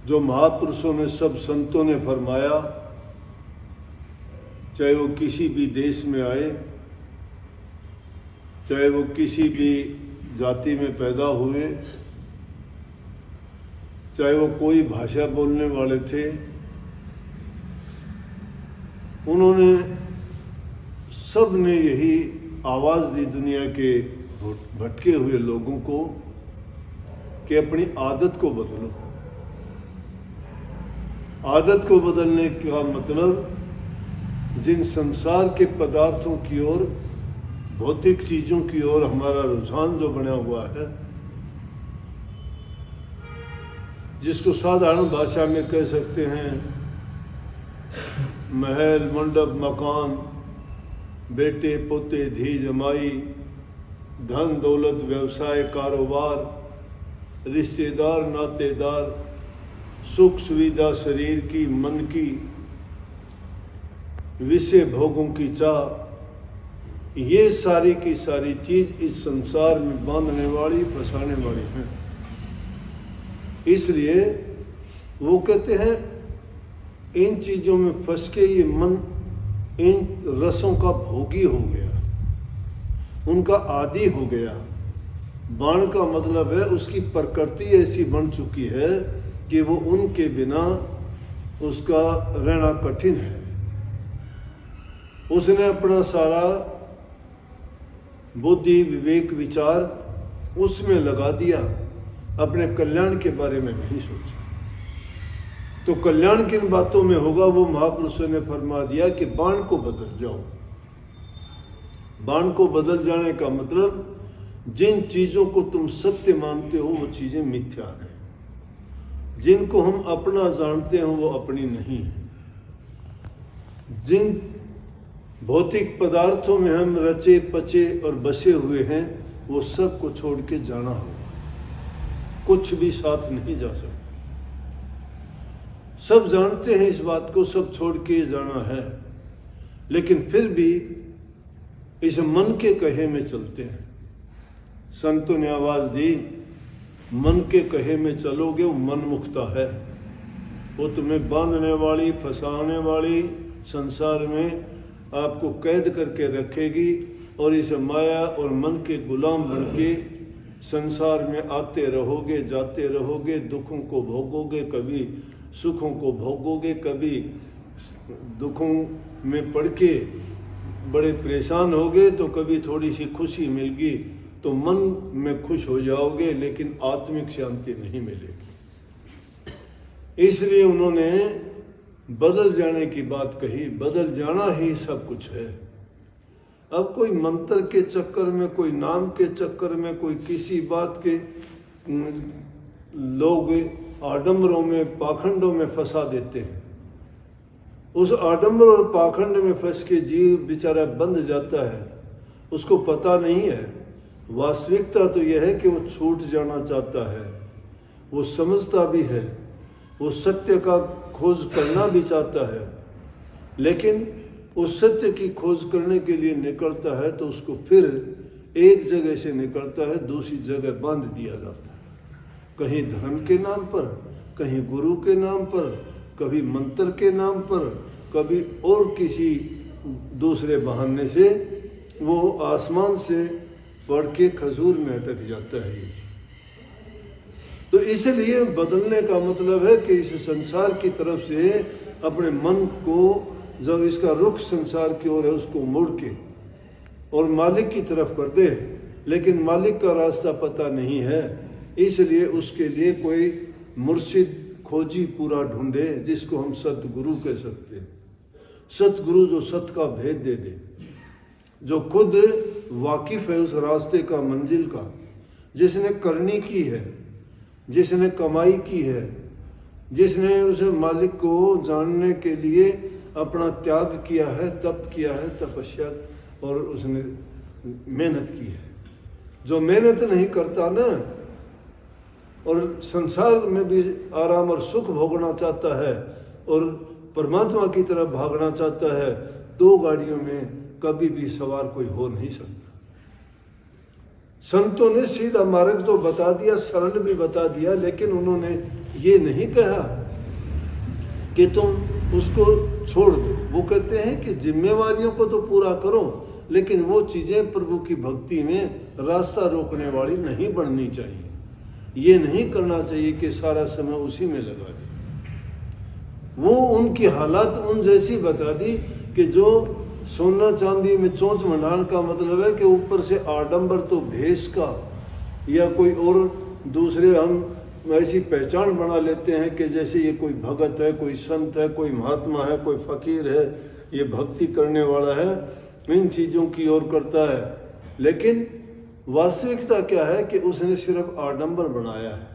जो महापुरुषों ने, सब संतों ने फरमाया, चाहे वो किसी भी देश में आए, चाहे वो किसी भी जाति में पैदा हुए, चाहे वो कोई भाषा बोलने वाले थे, उन्होंने सब ने यही आवाज़ दी दुनिया के भटके हुए लोगों को कि अपनी आदत को बदलो। आदत को बदलने का मतलब जिन संसार के पदार्थों की ओर, भौतिक चीज़ों की ओर हमारा रुझान जो बना हुआ है, जिसको साधारण भाषा में कह सकते हैं महल, मंडप, मकान, बेटे पोते, धी जमाई, धन दौलत, व्यवसाय, कारोबार, रिश्तेदार, नातेदार, सुख सुविधा शरीर की, मन की, विषय भोगों की चाह, ये सारी की सारी चीज इस संसार में बांधने वाली, फंसाने वाली हैं। इसलिए वो कहते हैं इन चीजों में फंस के ये मन इन रसों का भोगी हो गया, उनका आदी हो गया। बाण का मतलब है उसकी प्रकृति ऐसी बन चुकी है कि वो उनके बिना उसका रहना कठिन है। उसने अपना सारा बुद्धि, विवेक, विचार उसमें लगा दिया, अपने कल्याण के बारे में नहीं सोचा। तो कल्याण किन बातों में होगा, वो महापुरुषों ने फरमा दिया कि बाण को बदल जाओ। बाण को बदल जाने का मतलब जिन चीजों को तुम सत्य मानते हो वो चीजें मिथ्या हैं, जिनको हम अपना जानते हो वो अपनी नहीं है। जिन भौतिक पदार्थों में हम रचे पचे और बसे हुए हैं वो सब को छोड़ के जाना होगा, कुछ भी साथ नहीं जा सकता। सब जानते हैं इस बात को, सब छोड़ के जाना है, लेकिन फिर भी इस मन के कहे में चलते हैं। संतों ने आवाज दी, मन के कहे में चलोगे वो मन मुक्ता है, वो तुम्हें बांधने वाली, फंसाने वाली, संसार में आपको कैद करके रखेगी और इस माया और मन के गुलाम बन के संसार में आते रहोगे, जाते रहोगे, दुखों को भोगोगे, कभी सुखों को भोगोगे, कभी दुखों में पड़ के बड़े परेशान होगे, तो कभी थोड़ी सी खुशी मिलेगी तो मन में खुश हो जाओगे, लेकिन आत्मिक शांति नहीं मिलेगी। इसलिए उन्होंने बदल जाने की बात कही। बदल जाना ही सब कुछ है। अब कोई मंत्र के चक्कर में, कोई नाम के चक्कर में, कोई किसी बात के लोग आडंबरों में, पाखंडों में फंसा देते हैं। उस आडंबर और पाखंड में फंस के जीव बेचारा बंध जाता है, उसको पता नहीं है। वास्तविकता तो यह है कि वो छूट जाना चाहता है, वो समझता भी है, वो सत्य का खोज करना भी चाहता है, लेकिन उस सत्य की खोज करने के लिए निकलता है तो उसको फिर एक जगह से निकलता है, दूसरी जगह बांध दिया जाता है। कहीं धर्म के नाम पर, कहीं गुरु के नाम पर, कभी मंत्र के नाम पर, कभी और किसी दूसरे बहाने से वो आसमान से पढ़ के खजूर में अटक जाता है। तो इसलिए बदलने का मतलब है कि इस संसार की तरफ से अपने मन को, जब इसका रुख संसार की ओर है, उसको मोड़ के और मालिक की तरफ कर दे। लेकिन मालिक का रास्ता पता नहीं है, इसलिए उसके लिए कोई मुर्शिद, खोजी पूरा ढूंढे, जिसको हम सतगुरु कह सकते हैं। सतगुरु जो सत का भेद दे दे, जो खुद वाकिफ है उस रास्ते का, मंजिल का, जिसने करनी की है, जिसने कमाई की है, जिसने उस मालिक को जानने के लिए अपना त्याग किया है, तप किया है, तपस्या, और उसने मेहनत की है। जो मेहनत नहीं करता ना, और संसार में भी आराम और सुख भोगना चाहता है और परमात्मा की तरफ भागना चाहता है, दो गाड़ियों में कभी भी सवार कोई हो नहीं सकता। संतों ने सीधा मार्ग तो बता दिया, सरल भी बता दिया, लेकिन उन्होंने ये नहीं कहा कि तुम उसको छोड़ दो। वो कहते हैं कि जिम्मेवारियों को तो पूरा करो, लेकिन वो चीज़ें प्रभु की भक्ति में रास्ता रोकने वाली नहीं बननी चाहिए। ये नहीं करना चाहिए कि सारा समय उसी में लगा दे। वो उनकी हालत उन जैसी बता दी कि जो सोना चांदी में चोंच मंडान का मतलब है कि ऊपर से आडंबर तो भेष का या कोई और दूसरे हम ऐसी पहचान बना लेते हैं कि जैसे ये कोई भगत है, कोई संत है, कोई महात्मा है, कोई फकीर है, ये भक्ति करने वाला है, इन चीज़ों की ओर करता है। लेकिन वास्तविकता क्या है कि उसने सिर्फ आडंबर बनाया है।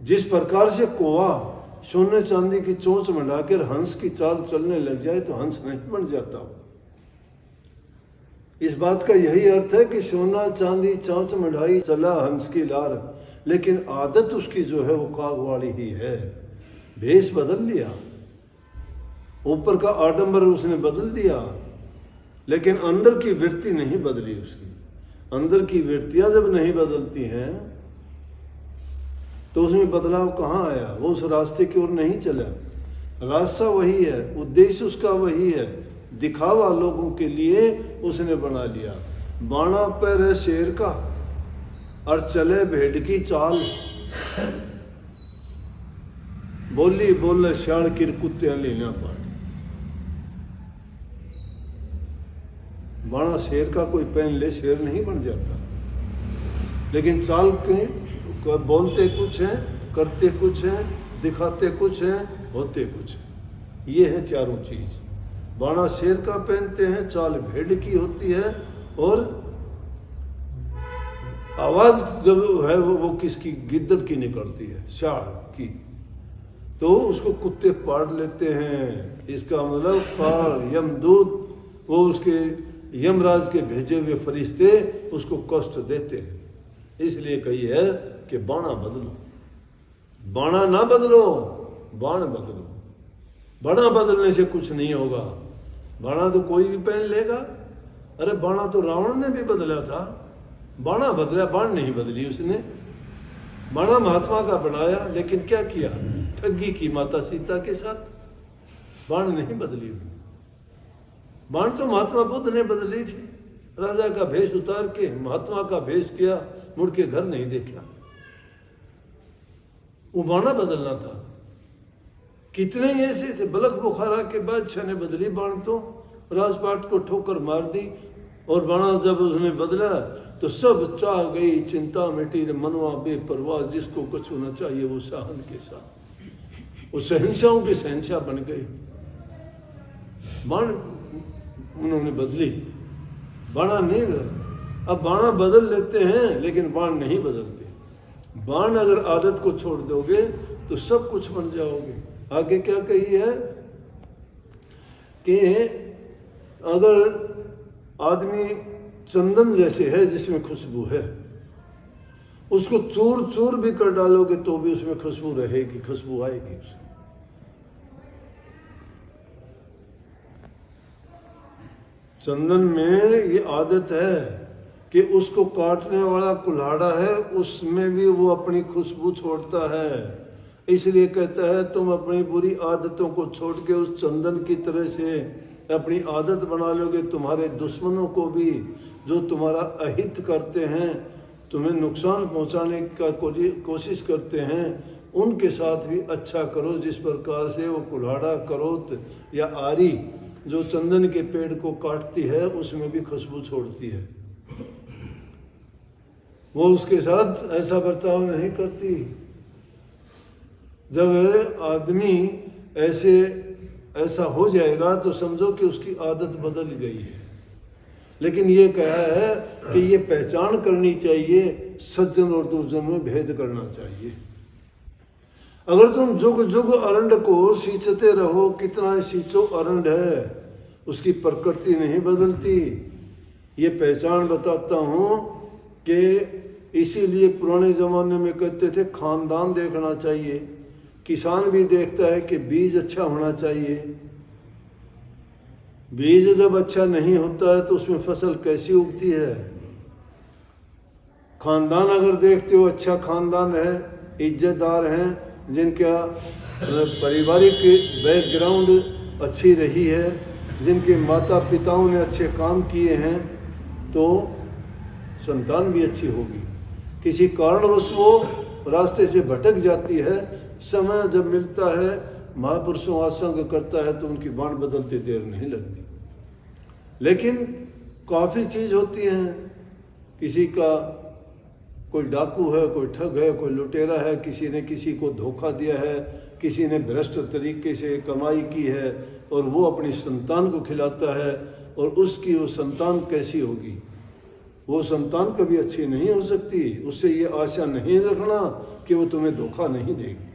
जिस प्रकार से कौवा सोने चांदी की चोंच मंडाकर हंस की चाल चलने लग जाए तो हंस नहीं बन जाता। इस बात का यही अर्थ है कि सोना चांदी चोंच मंडाई चला हंस की लार, लेकिन आदत उसकी जो है वो काग वाली ही है। भेष बदल लिया, ऊपर का आडंबर उसने बदल दिया, लेकिन अंदर की वृत्ति नहीं बदली उसकी। अंदर की वृत्तियां जब नहीं बदलती हैं तो उसमें बदलाव कहाँ आया? वो उस रास्ते की ओर नहीं चला। रास्ता वही है, उद्देश्य उसका वही है, दिखावा लोगों के लिए उसने बना लिया। बाणा पैर है शेर का और चले भेड़ की चाल, बोली बोले श्याल की कुत्ते लेना पाड़। बाणा शेर का कोई पहन ले शेर नहीं बन जाता, लेकिन चाल के बोलते कुछ हैं, करते कुछ हैं, दिखाते कुछ हैं, होते कुछ हैं। ये है चारों चीज। बाणा शेर का पहनते हैं, चाल भेड़ की होती है, और आवाज जब है वो किसकी? गिद्दड़ की निकलती है, शाह की, तो उसको कुत्ते पाड़ लेते हैं। इसका मतलब पार यमदूत, वो उसके यमराज के भेजे हुए फरिश्ते उसको कष्ट देते हैं। इसलिए कही है कि बाणा बदलो, बाणा ना बदलो, बाण बदलो। बाणा बदलने से कुछ नहीं होगा। बाणा तो कोई भी पहन लेगा। अरे बाणा तो रावण ने भी बदला था, बाणा बदला, बाण नहीं बदली उसने। बाणा महात्मा का बनाया, लेकिन क्या किया? ठगी की माता सीता के साथ। बाण नहीं बदली। बाण तो महात्मा बुद्ध ने बदली थी। राजा का भेष उतार के महात्मा का भेष किया, मुड़ के घर नहीं देखा। वो बाणा बदलना था। कितने ऐसे थे? बलख बुखारा के बादशाह ने बदली बाण, तो राजपाट को ठोकर मार दी। और बाणा जब उसने बदला तो सब चाह गई, चिंता मिटी, मनवा बेपरवाह, जिसको कुछ होना चाहिए वो शाहन के साथ, वो शहंशाहों के शहंशाह बन गए। बाण उन्होंने बदली, बाणा नहीं बदला। अब बाणा बदल लेते हैं, लेकिन बाण नहीं बदलते। बाण अगर आदत को छोड़ दोगे तो सब कुछ बन जाओगे। आगे क्या कही है कि अगर आदमी चंदन जैसे है जिसमें खुशबू है, उसको चूर चूर भी कर डालोगे तो भी उसमें खुशबू रहेगी, खुशबू आएगी उसमें। चंदन में ये आदत है कि उसको काटने वाला कुल्हाड़ा है, उसमें भी वो अपनी खुशबू छोड़ता है। इसलिए कहता है तुम अपनी बुरी आदतों को छोड़ के उस चंदन की तरह से अपनी आदत बना लोगे, तुम्हारे दुश्मनों को भी, जो तुम्हारा अहित करते हैं, तुम्हें नुकसान पहुंचाने का कोशिश करते हैं, उनके साथ भी अच्छा करो। जिस प्रकार से वो कुल्हाड़ा, करोत या आरी जो चंदन के पेड़ को काटती है, उसमें भी खुशबू छोड़ती है, वो उसके साथ ऐसा बर्ताव नहीं करती। जब आदमी ऐसा हो जाएगा तो समझो कि उसकी आदत बदल गई है। लेकिन ये कहा है कि ये पहचान करनी चाहिए, सज्जन और दुर्जन में भेद करना चाहिए। अगर तुम जुग जुग अरंड को सींचते रहो, कितना सींचो अरंड है, उसकी प्रकृति नहीं बदलती। ये पहचान बताता हूँ कि इसीलिए पुराने ज़माने में कहते थे खानदान देखना चाहिए। किसान भी देखता है कि बीज अच्छा होना चाहिए। बीज जब अच्छा नहीं होता है तो उसमें फसल कैसी उगती है? खानदान अगर देखते हो अच्छा खानदान है, इज्जतदार हैं, जिनका पारिवारिक बैकग्राउंड अच्छी रही है, जिनके माता पिताओं ने अच्छे काम किए हैं, तो संतान भी अच्छी होगी। किसी कारणवश वो रास्ते से भटक जाती है, समय जब मिलता है महापुरुषों का संग करता है तो उनकी बाण बदलते देर नहीं लगती। लेकिन काफ़ी चीज़ होती हैं, किसी का कोई डाकू है, कोई ठग है, कोई लुटेरा है, किसी ने किसी को धोखा दिया है, किसी ने भ्रष्ट तरीके से कमाई की है और वो अपनी संतान को खिलाता है, और उसकी वो संतान कैसी होगी? वो संतान कभी अच्छी नहीं हो सकती। उससे ये आशा नहीं रखना कि वो तुम्हें धोखा नहीं देगी।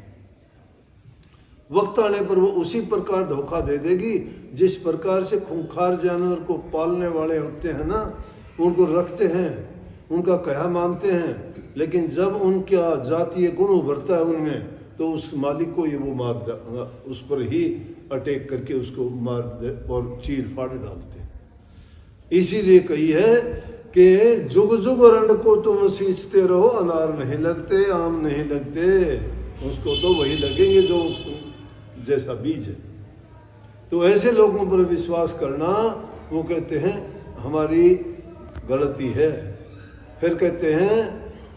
वक्त आने पर वो उसी प्रकार धोखा दे देगी जिस प्रकार से खूंखार जानवर को पालने वाले होते हैं ना, उनको रखते हैं, उनका कहा मानते हैं, लेकिन जब उनका जातीय गुण उभरता है उनमें, तो उस मालिक को ये वो मार, उस पर ही अटैक करके उसको मार दे और चीर फाड़ डालते हैं। इसीलिए कही है कि जुग जुग रंड को तुम सींचते रहो, अनार नहीं लगते, आम नहीं लगते, उसको तो वही लगेंगे जो उसको जैसा बीज है। तो ऐसे लोगों पर विश्वास करना, वो कहते हैं हमारी गलती है। फिर कहते हैं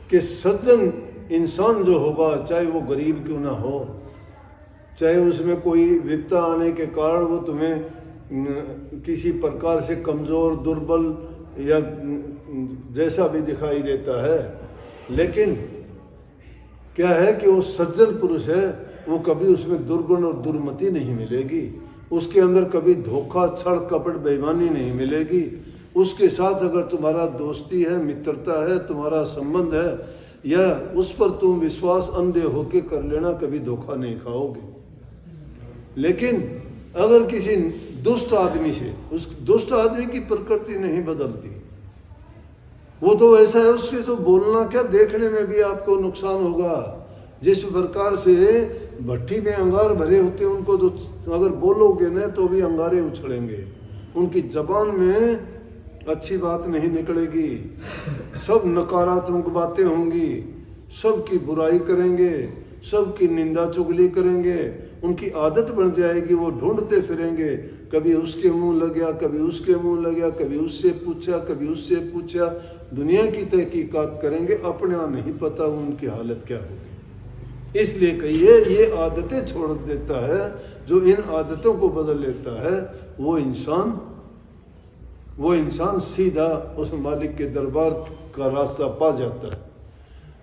कि सज्जन इंसान जो होगा, चाहे वो गरीब क्यों ना हो, चाहे उसमें कोई विपदा आने के कारण वो तुम्हें किसी प्रकार से कमज़ोर, दुर्बल या जैसा भी दिखाई देता है, लेकिन क्या है कि वो सज्जन पुरुष है, वो कभी उसमें दुर्गुण और दुर्मति नहीं मिलेगी, उसके अंदर कभी धोखा, छल, कपट, बेईमानी नहीं मिलेगी। उसके साथ अगर तुम्हारा दोस्ती है, मित्रता है, तुम्हारा संबंध है, या उस पर तुम विश्वास अंधे होके कर लेना, कभी धोखा नहीं खाओगे। लेकिन अगर किसी दुष्ट आदमी से, उस दुष्ट आदमी की प्रकृति नहीं बदलती, वो तो ऐसा है, उसके तो बोलना क्या, देखने में भी आपको नुकसान होगा। जिस प्रकार से भट्टी में अंगार भरे होते हैं, उनको तो अगर बोलोगे ना तो भी अंगारे उछलेंगे, उनकी जबान में अच्छी बात नहीं निकलेगी, सब नकारात्मक बातें होंगी, सबकी बुराई करेंगे, सबकी निंदा चुगली करेंगे, उनकी आदत बन जाएगी, वो ढूंढते फिरेंगे, कभी उसके मुंह लग गया, कभी उसके मुंह लग गया, कभी उससे पूछा, कभी उससे पूछा, दुनिया की तहकीकात करेंगे, अपने आप नहीं पता उनकी हालत क्या होगी। इसलिए कहिए ये आदतें छोड़ देता है, जो इन आदतों को बदल लेता है, वो इंसान सीधा उस मालिक के दरबार का रास्ता पा जाता है।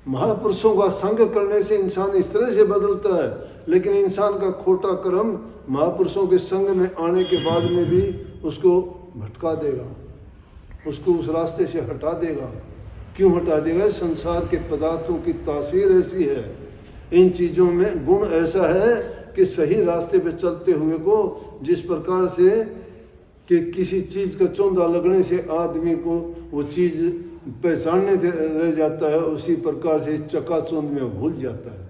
महापुरुषों का संग करने से इंसान इस तरह से बदलता है, लेकिन इंसान का खोटा कर्म महापुरुषों के संग में आने के बाद में भी उसको भटका देगा, उसको उस रास्ते से हटा देगा। क्यों हटा देगा? संसार के पदार्थों की तासीर ऐसी है, इन चीज़ों में गुण ऐसा है कि सही रास्ते पे चलते हुए को जिस प्रकार से कि किसी चीज़ का चौंधा लगने से आदमी को वो चीज़ पहचानने रह जाता है, उसी प्रकार से चकाचौंध में भूल जाता है।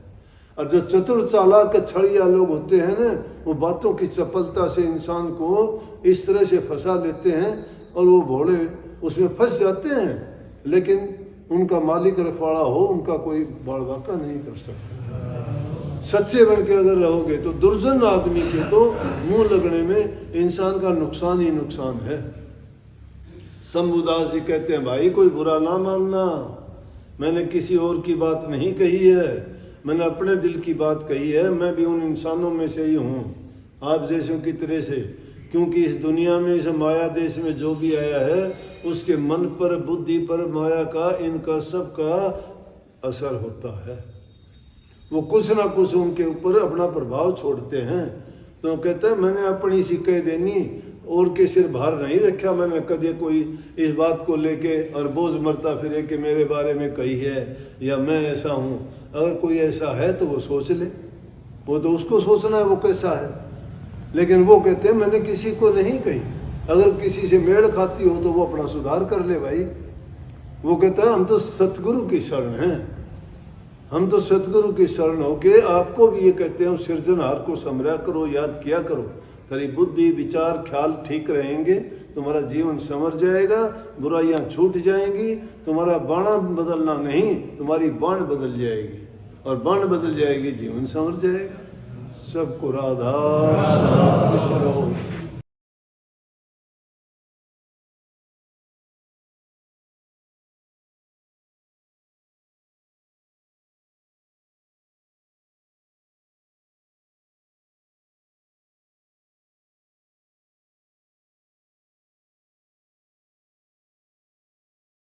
और जो चतुर चालाक छड़िया लोग होते हैं ना, वो बातों की चपलता से इंसान को इस तरह से फंसा लेते हैं और वो भोले उसमें फंस जाते हैं, लेकिन उनका मालिक रखवाड़ा हो, उनका कोई बाड़वाका नहीं कर सकता। सच्चे बन के अगर रहोगे तो दुर्जन आदमी के तो मुंह लगने में इंसान का नुकसान ही नुकसान है। शंभुदास जी कहते हैं, भाई कोई बुरा ना मानना, मैंने किसी और की बात नहीं कही है, मैंने अपने दिल की बात कही है। मैं भी उन इंसानों में से ही हूँ, आप जैसों की तरह से, क्योंकि इस दुनिया में, इस माया देश में जो भी आया है, उसके मन पर, बुद्धि पर, माया का, इनका सब का असर होता है। वो कुछ ना कुछ उनके ऊपर अपना प्रभाव छोड़ते हैं। तो कहते हैं मैंने अपनी सी कह देनी और के सिर भार नहीं रखा, मैंने कभी कोई इस बात को लेके और बोझ मरता फिरे कि मेरे बारे में कही है या मैं ऐसा हूँ। अगर कोई ऐसा है तो वो सोच ले, वो तो उसको सोचना है वो कैसा है, लेकिन वो कहते हैं मैंने किसी को नहीं कही। अगर किसी से मेड़ खाती हो तो वो अपना सुधार कर ले भाई। वो कहता है हम तो सतगुरु की शरण हैं, हम तो सतगुरु की शरण होके आपको भी ये कहते हैं सिरजनहार को समरा करो, याद किया करो, तेरी बुद्धि विचार ख्याल ठीक रहेंगे, तुम्हारा जीवन संवर जाएगा, बुराइयां छूट जाएंगी, तुम्हारा बाणा बदलना नहीं, तुम्हारी बाण बदल जाएगी। और वर्ण बदल जाएगी, जीवन संवर जाएगा। सबको राधा